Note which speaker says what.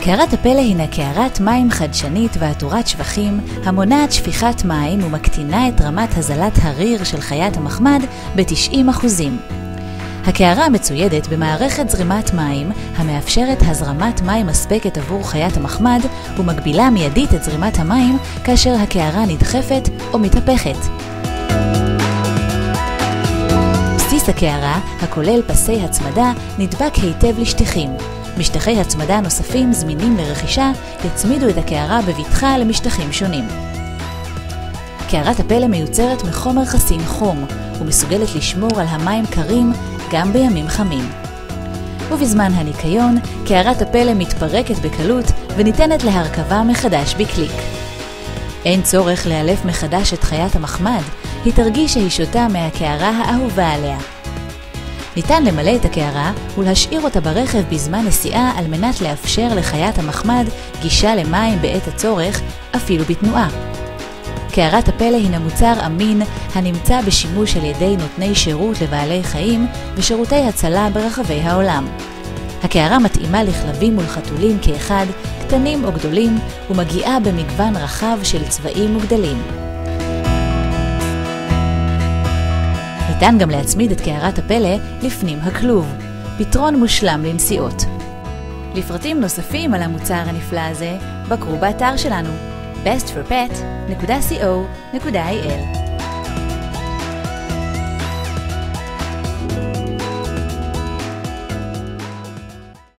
Speaker 1: קערת הפלא הינה קערת מים חדשנית ועטורת שבחים, המונעת שפיכת מים ומקטינה את רמת הזלת הריר של חיית המחמד ב-90%. הקערה מצוידת במערכת זרימת מים המאפשרת הזרמת מים מספקת עבור חיית המחמד ומגבילה מיידית את זרימת המים כאשר הקערה נדחפת או מתהפכת. בסיס הקערה, הכולל פסי הצמדה, נדבק היטב לשטיחים. משטחי הצמדה נוספים זמינים לרכישה יצמידו את הקערה בבטחה למשטחים שונים. קערת הפלא מיוצרת מחומר חסין חום ומסוגלת לשמור על המים קרים גם בימים חמים. ובזמן הניקיון, קערת הפלא מתפרקת בקלות וניתנת להרכבה מחדש בקליק. אין צורך לאלף מחדש את חיית המחמד, היא תרגיש שהיא שותה מהקערה האהובה עליה. ניתן למלא את הקערה ולהשאיר אותה ברכב בזמן נסיעה על מנת לאפשר לחיית המחמד גישה למים בעת הצורך, אפילו בתנועה. קערת הפלא הינה מוצר אמין הנמצא בשימוש על ידי נותני שירות לבעלי חיים ושירותי הצלה ברחבי העולם. הקערה מתאימה לכלבים ולחתולים כאחד, קטנים או גדולים, ומגיעה במגוון רחב של צבעים וגדלים. ניתן גם להצמיד את קערת הפלא לפנים הכלוב, פתרון מושלם לנסיעות. לפרטים נוספים על המוצר הנפלא הזה, בקרו באתר שלנו bestforpet.co.il